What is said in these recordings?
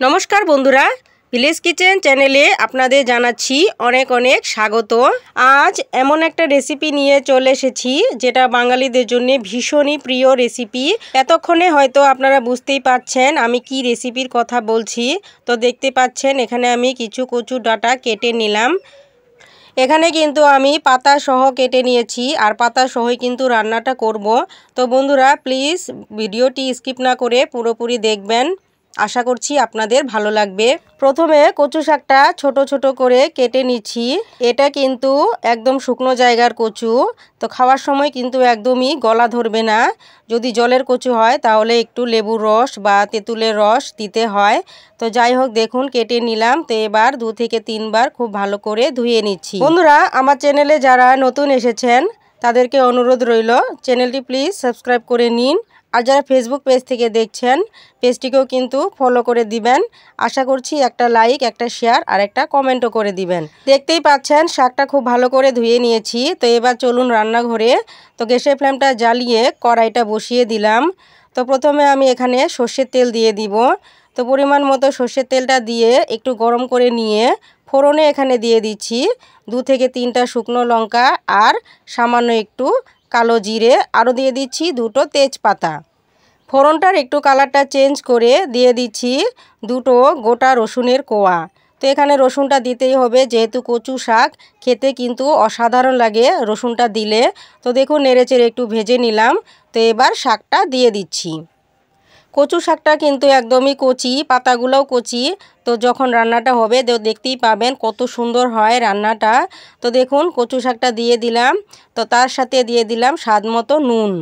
নমস্কার বন্ধুরা, village kitchen চ্যানেলে আপনাদের জানাচ্ছি অনেক অনেক স্বাগত। আজ এমন একটা রেসিপি নিয়ে চলে এসেছি যেটা বাঙালিদের জন্য ভীষণই প্রিয় রেসিপি। এতক্ষণে হয়তো আপনারা বুঝতেই পারছেন আমি কি রেসিপির কথা বলছি। তো দেখতে পাচ্ছেন এখানে আমি কিছু কচুর ডাঁটা কেটে নিলাম। এখানে কিন্তু আমি পাতা সহ কেটে নিয়েছি, আর পাতা সহই কিন্তু রান্নাটা করব। তো বন্ধুরা প্লিজ ভিডিওটি স্কিপ না করে পুরোপুরি দেখবেন, আশা করছি আপনাদের ভালো লাগবে। প্রথমে কচু শাকটা ছোট ছোট করে কেটে নিচ্ছি। এটা কিন্তু একদম শুকনো জায়গার কচু, তো খাওয়ার সময় কিন্তু একদমই গলা ধরবে না। যদি জলের কচু হয় তাহলে একটু লেবুর রস বা তেঁতুলের রস দিতে হয়। তো যাই হোক, দেখুন কেটে নিলাম। তো এবার 2 থেকে 3 বার খুব ভালো করে ধুয়ে নিচ্ছি। বন্ধুরা, আমার চ্যানেলে যারা নতুন এসেছেন তাদেরকে অনুরোধ রইল চ্যানেলটি প্লিজ সাবস্ক্রাইব করে নিন। আর যারা ফেসবুক পেজ থেকে দেখছেন পেজটিকেও কিন্তু ফলো করে দিবেন। আশা করছি একটা লাইক, একটা শেয়ার আর একটা কমেন্টও করে দিবেন। দেখতেই পাচ্ছেন শাকটা খুব ভালো করে ধুয়ে নিয়েছি। তো এবার চলুন রান্নাঘরে। তো গ্যাসের ফ্লেমটা জ্বালিয়ে কড়াইটা বসিয়ে দিলাম। তো প্রথমে আমি এখানে সর্ষের তেল দিয়ে দিব। তো পরিমাণ মতো সর্ষের তেলটা দিয়ে একটু গরম করে নিয়ে ফোড়নে এখানে দিয়ে দিচ্ছি 2 থেকে 3টা শুকনো লঙ্কা আর সামান্য একটু কালো জিরে, আরও দিয়ে দিচ্ছি 2টো তেজপাতা। ফোড়নটার একটু কালারটা চেঞ্জ করে দিয়ে দিচ্ছি 2টো গোটা রসুনের কোয়া। তো এখানে রসুনটা দিতেই হবে, যেহেতু কচু শাক খেতে কিন্তু অসাধারণ লাগে রসুনটা দিলে। তো দেখুন নেড়েচেড়ে একটু ভেজে নিলাম। তো এবার শাকটা দিয়ে দিচ্ছি। কচু শাকটা কিন্তু একদমই কচি, পাতাগুলোও কচি। তো যখন রান্নাটা হবে দেখতেই পাবেন কত সুন্দর হয় রান্নাটা। তো দেখুন কচু শাকটা দিয়ে দিলাম। তো তার সাথে দিয়ে দিলাম স্বাদ মতো নুন,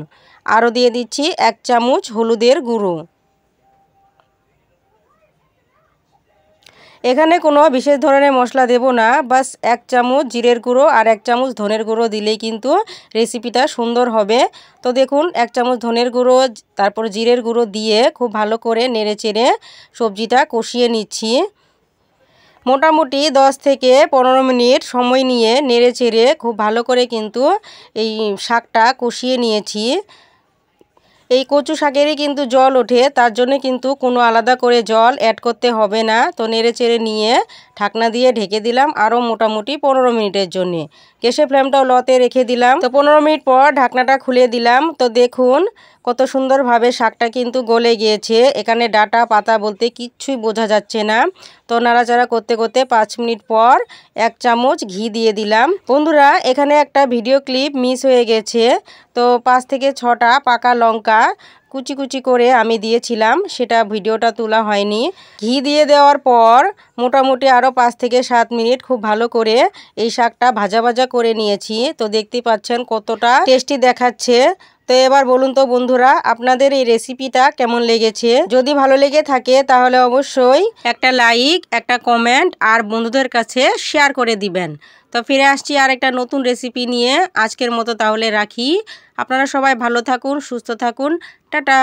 আরও দিয়ে দিচ্ছি 1 চামচ হলুদের গুঁড়ো। এখানে কোনো বিশেষ ধরনের মশলা দেব না, বাস 1 চামচ জিরের গুঁড়ো আর 1 চামচ ধনের গুঁড়ো দিলেই কিন্তু রেসিপিটা সুন্দর হবে। তো দেখুন 1 চামচ ধনের গুঁড়ো তারপর জিরের গুঁড়ো দিয়ে খুব ভালো করে নেড়েচেড়ে সবজিটা কষিয়ে নিচ্ছি। মোটামুটি 10 থেকে 15 মিনিট সময় নিয়ে নেড়েচেড়ে খুব ভালো করে কিন্তু এই শাকটা কষিয়ে নিয়েছি। এই কচু শাকেরই কিন্তু জল ওঠে, তার জন্য কিন্তু কোনো আলাদা করে জল অ্যাড করতে হবে না। তো নেড়েচেড়ে নিয়ে ঢাকনা দিয়ে ঢেকে দিলাম আরও মোটামুটি 15 মিনিটের জন্য। গ্যাসের ফ্লেমটাও লতে রেখে দিলাম। তো 15 মিনিট পর ঢাকনাটা খুলে দিলাম। তো দেখুন কত সুন্দরভাবে শাকটা কিন্তু গলে গিয়েছে। এখানে ডাঁটা পাতা বলতে কিচ্ছুই বোঝা যাচ্ছে না। তো নাড়াচাড়া করতে করতে 5 মিনিট পর 1 চামচ ঘি দিয়ে দিলাম। বন্ধুরা, এখানে একটা ভিডিও ক্লিপ মিস হয়ে গেছে। তো 5 থেকে 6টা পাকা লঙ্কা কুচি কুচি করে আমি দিয়েছিলাম, সেটা ভিডিওটা তোলা হয়নি। ঘি দিয়ে দেওয়ার পর মোটামুটি আরও 5 থেকে 7 মিনিট খুব ভালো করে এই শাকটা ভাজা ভাজা করে নিয়েছি। তো দেখতেই পাচ্ছেন কতটা টেস্টি দেখাচ্ছে। তো এবার বলুন তো বন্ধুরা, আপনাদের এই রেসিপিটা কেমন লেগেছে? যদি ভালো লেগে থাকে তাহলে অবশ্যই একটা লাইক, একটা কমেন্ট আর বন্ধুদের কাছে শেয়ার করে দিবেন। তো ফিরে আসছি আর একটা নতুন রেসিপি নিয়ে। আজকের মতো তাহলে রাখি। আপনারা সবাই ভালো থাকুন, সুস্থ থাকুন। টাটা।